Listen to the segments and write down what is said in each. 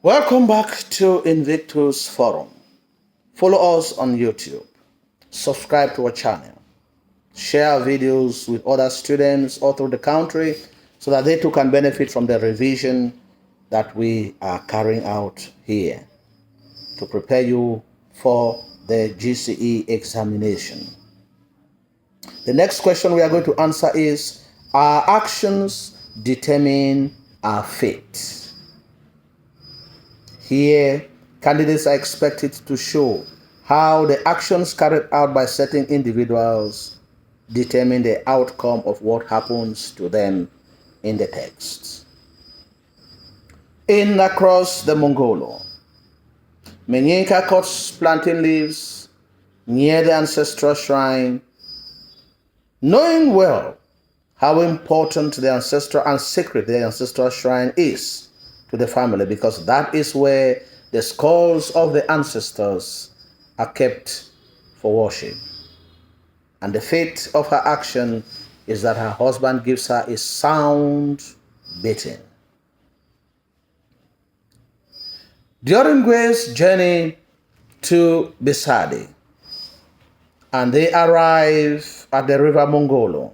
Welcome back to Invictus Forum. Follow us on YouTube. Subscribe to our channel. Share our videos with other students all through the country so that they too can benefit from the revision that we are carrying out here to prepare you for the GCE examination. The next question we are going to answer is, our actions determine our fate. Here, candidates are expected to show how the actions carried out by certain individuals determine the outcome of what happens to them in the text. In Across the Mongolo, Menyinka cuts plantain leaves near the ancestral shrine, knowing well how important the ancestral and sacred the ancestral shrine is to the family, because that is where the skulls of the ancestors are kept for worship. And the fate of her action is that her husband gives her a sound beating. During Ngwe's journey to Bisadi, and they arrive at the river Mongolo,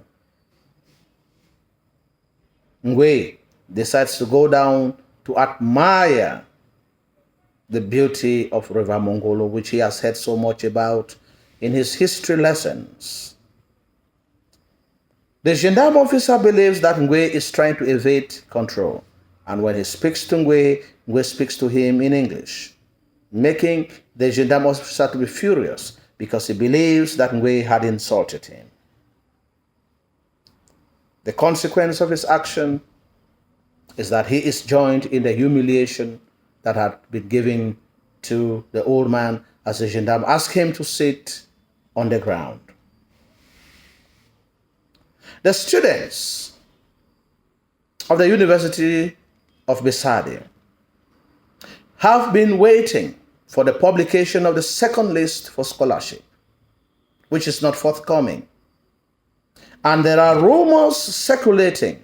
Ngwe decides to go down to admire the beauty of River Mongolo, which he has heard so much about in his history lessons. The gendarme officer believes that Ngwe is trying to evade control, and when he speaks to Ngwe, Ngwe speaks to him in English, making the gendarme officer to be furious because he believes that Ngwe had insulted him. The consequence of his action is that he is joined in the humiliation that had been given to the old man as the gendarme asked him to sit on the ground. The students of the University of Bisadi have been waiting for the publication of the second list for scholarship, which is not forthcoming. And there are rumors circulating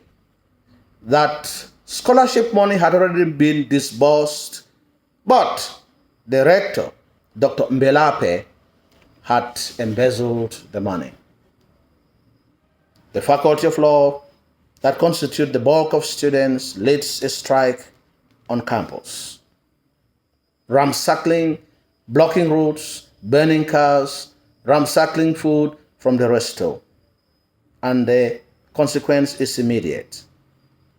that scholarship money had already been disbursed, but the rector, Dr. Mbelape, had embezzled the money. The Faculty of Law, that constitutes the bulk of students, leads a strike on campus, ransacking, blocking routes, burning cars, ransacking food from the resto. And the consequence is immediate.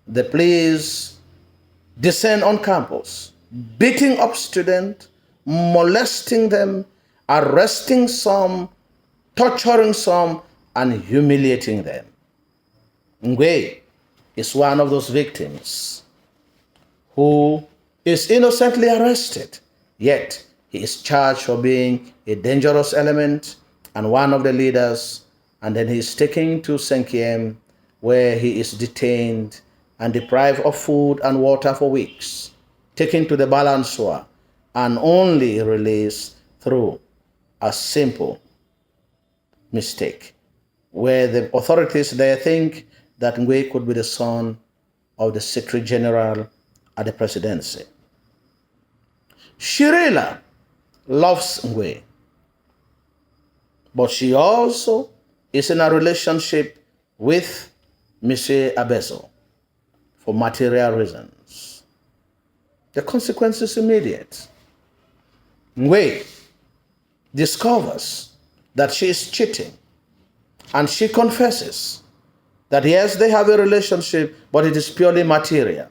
The police descend on campus, beating up students, molesting them, arresting some, torturing some, and humiliating them. Ngwe is one of those victims who is innocently arrested, yet he is charged for being a dangerous element and one of the leaders, and then he is taken to Senkiem, where he is detained and deprived of food and water for weeks, taken to the balançoire, and only released through a simple mistake, where the authorities there think that Ngwe could be the son of the Secretary General at the presidency. Shirela loves Ngwe, but she also is in a relationship with Monsieur Abezo for material reasons. The consequence is immediate. Ngwe discovers that she is cheating, and she confesses that yes, they have a relationship, but it is purely material.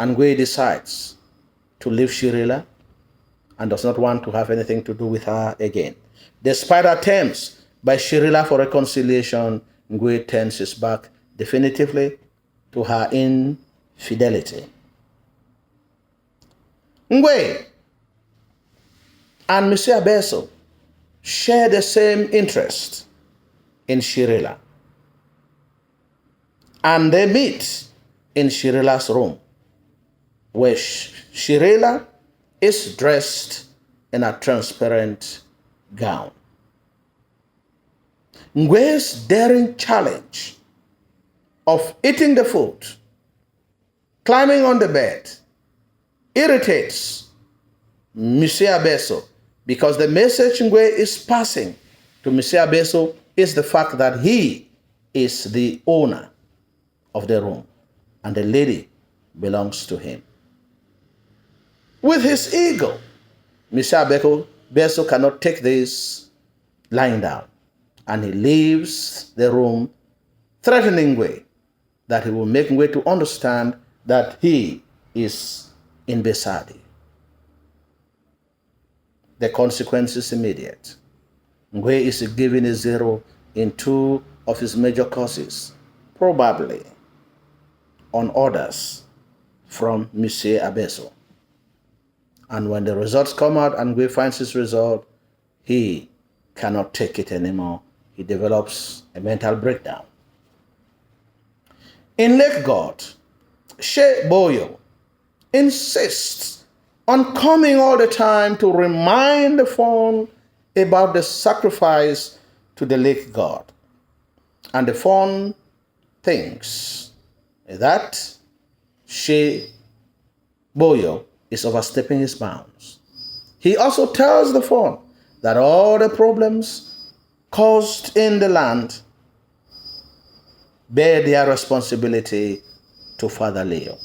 And Ngwe decides to leave Shirela and does not want to have anything to do with her again. Despite attempts by Shirela for reconciliation, Ngwe turns his back definitively to her infidelity. Ngwe and Monsieur Abeso share the same interest in Shirela, and they meet in Shirela's room, where Shirela is dressed in a transparent gown. Ngwe's daring challenge of eating the food, climbing on the bed, irritates Monsieur Abeso, because the message Ngwe is passing to Monsieur Abeso is the fact that he is the owner of the room and the lady belongs to him. With his ego, Monsieur Abeso cannot take this lying down, and he leaves the room threatening Ngwe that he will make Ngwe to understand that he is in Besadi. The consequence is immediate. Ngwe is given a 0 in 2 of his major courses, probably on orders from Monsieur Abeso. And when the results come out and Ngwe finds his result, he cannot take it anymore. He develops a mental breakdown. In Lake God, Shea Boyo insists on coming all the time to remind the fawn about the sacrifice to the lake god. And the fawn thinks that Shea Boyo is overstepping his bounds. He also tells the fawn that all the problems caused in the land bear their responsibility to Father Leo.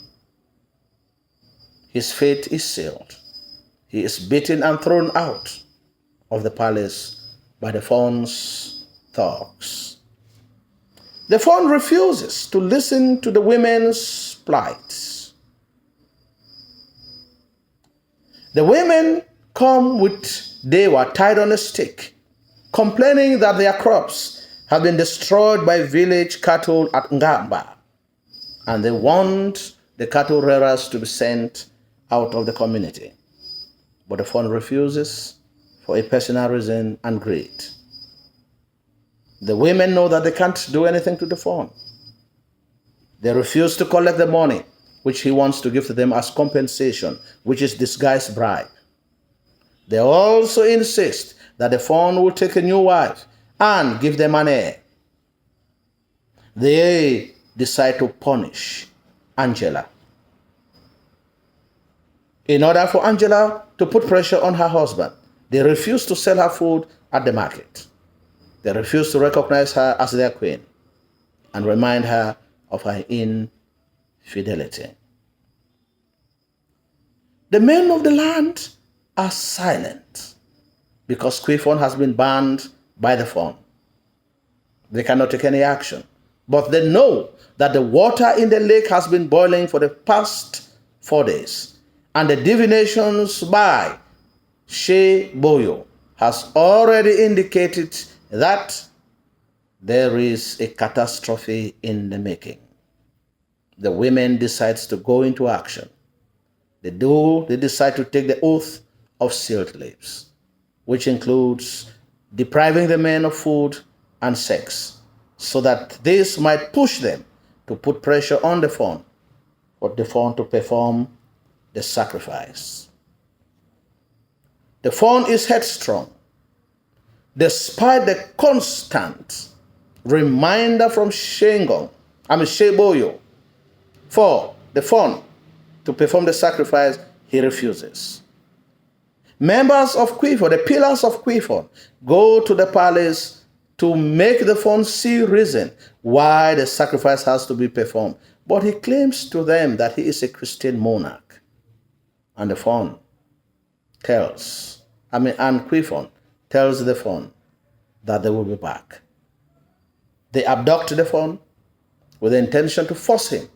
His fate is sealed. He is beaten and thrown out of the palace by the fawn's thugs. The fawn refuses to listen to the women's plight. The women come with Dewa tied on a stick, complaining that their crops have been destroyed by village cattle at Ngamba, and they want the cattle rearers to be sent out of the community. But the fawn refuses for a personal reason and greed. The women know that they can't do anything to the fawn. They refuse to collect the money which he wants to give to them as compensation, which is disguised bribe. They also insist that the fawn will take a new wife and give them an heir. They decide to punish Angela. In order for Angela to put pressure on her husband, they refuse to sell her food at the market. They refuse to recognize her as their queen and remind her of her infidelity. The men of the land are silent because Quiphon has been banned by the fawn. They cannot take any action, but they know that the water in the lake has been boiling for the past 4 days, and the divinations by Shea Boyo has already indicated that there is a catastrophe in the making. The women decide to go into action. They decide to take the oath of sealed lips, which includes depriving the men of food and sex, so that this might push them to put pressure on the fawn, for the fawn to perform the sacrifice. The fawn is headstrong, despite the constant reminder from Shea Boyo for the fawn to perform the sacrifice. He refuses. Members of Quiphon, the pillars of Quiphon, go to the palace to make the fawn see reason why the sacrifice has to be performed. But he claims to them that he is a Christian monarch. And the fawn and Quiphon tells the fawn that they will be back. They abduct the fawn with the intention to force him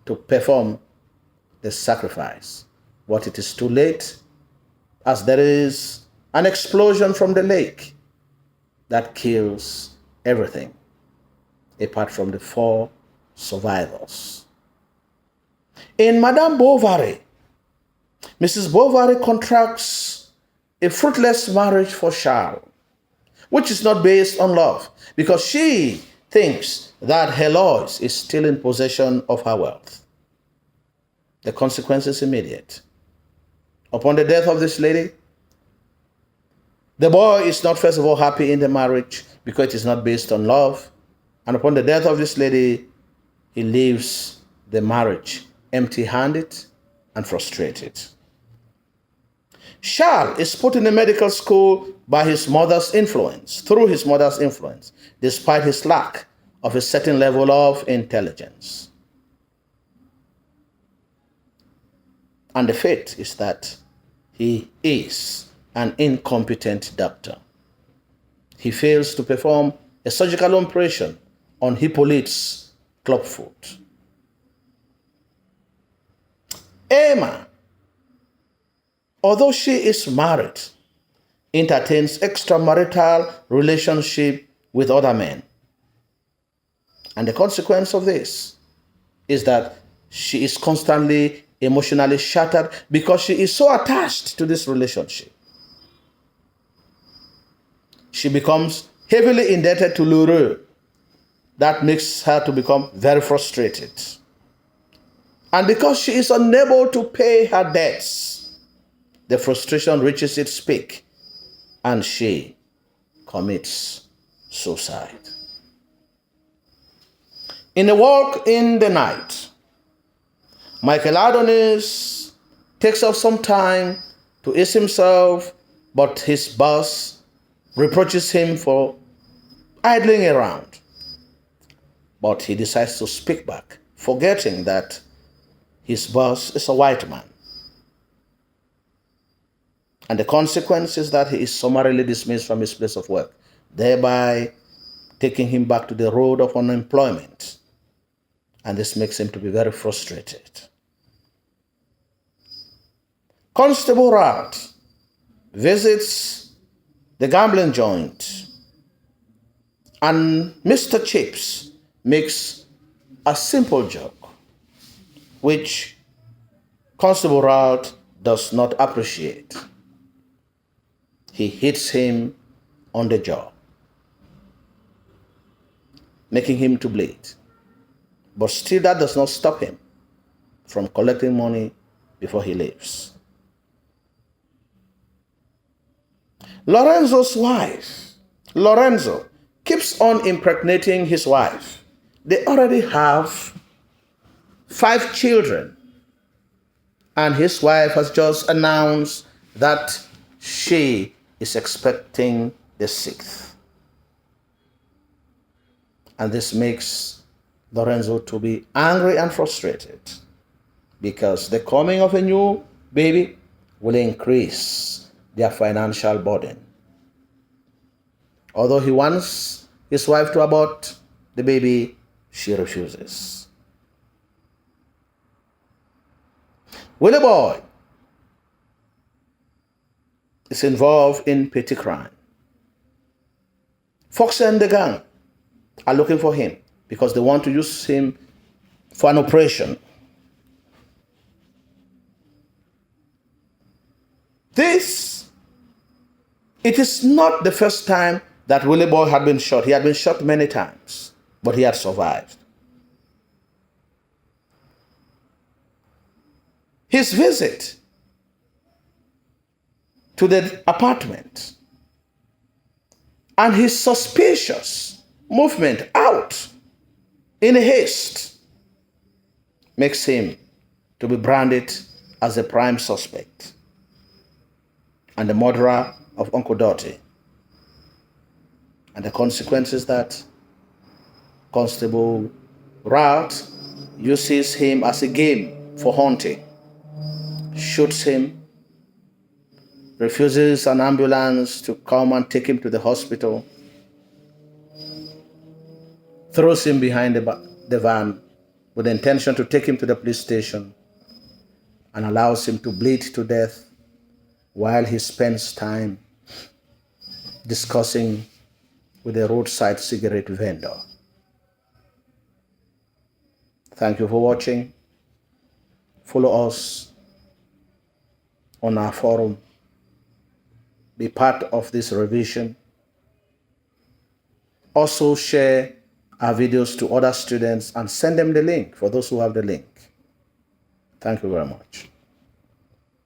to perform the sacrifice. But it is too late, as there is an explosion from the lake that kills everything apart from the 4 survivors. In Madame Bovary, Mrs. Bovary contracts a fruitless marriage for Charles, which is not based on love, because she thinks that Heloise is still in possession of her wealth. The consequence is immediate. Upon the death of this lady, the boy is not, first of all, happy in the marriage because it is not based on love. And upon the death of this lady, he leaves the marriage empty-handed and frustrated. Charles is put in a medical school by his mother's influence, through his mother's influence, despite his lack of a certain level of intelligence. And the fate is that he is an incompetent doctor. He fails to perform a surgical operation on Hippolyte's clubfoot. Emma, although she is married, entertains extramarital relationship with other men. And the consequence of this is that she is constantly emotionally shattered because she is so attached to this relationship. She becomes heavily indebted to Lheureux. That makes her to become very frustrated. And because she is unable to pay her debts, the frustration reaches its peak and she commits suicide. In A Walk in the Night, Michael Adonis takes up some time to ease himself, but his boss reproaches him for idling around. But he decides to speak back, forgetting that his boss is a white man. And the consequence is that he is summarily dismissed from his place of work, thereby taking him back to the road of unemployment. And this makes him to be very frustrated. Constable Rat visits the gambling joint, and Mr. Chips makes a simple joke, which Constable Rat does not appreciate. He hits him on the jaw, making him to bleed. But still that does not stop him from collecting money before he leaves. Lorenzo keeps on impregnating his wife. They already have 5 children. And his wife has just announced that she is expecting the 6th. And this makes Lorenzo to be angry and frustrated because the coming of a new baby will increase their financial burden. Although he wants his wife to abort the baby, she refuses. Willie Boy is involved in petty crime. Fox and the gang are looking for him because they want to use him for an operation. It is not the first time that Willie Boy had been shot. He had been shot many times, but he had survived. His visit to the apartment and his suspicious movement out in haste makes him to be branded as a prime suspect and the murderer of Uncle Dottie. And the consequence is that Constable Rat uses him as a game for hunting, shoots him, refuses an ambulance to come and take him to the hospital, throws him behind the van with the intention to take him to the police station, and allows him to bleed to death while he spends time discussing with a roadside cigarette vendor. Thank you for watching. Follow us on our forum. Be part of this revision. Also share our videos to other students and send them the link for those who have the link. Thank you very much.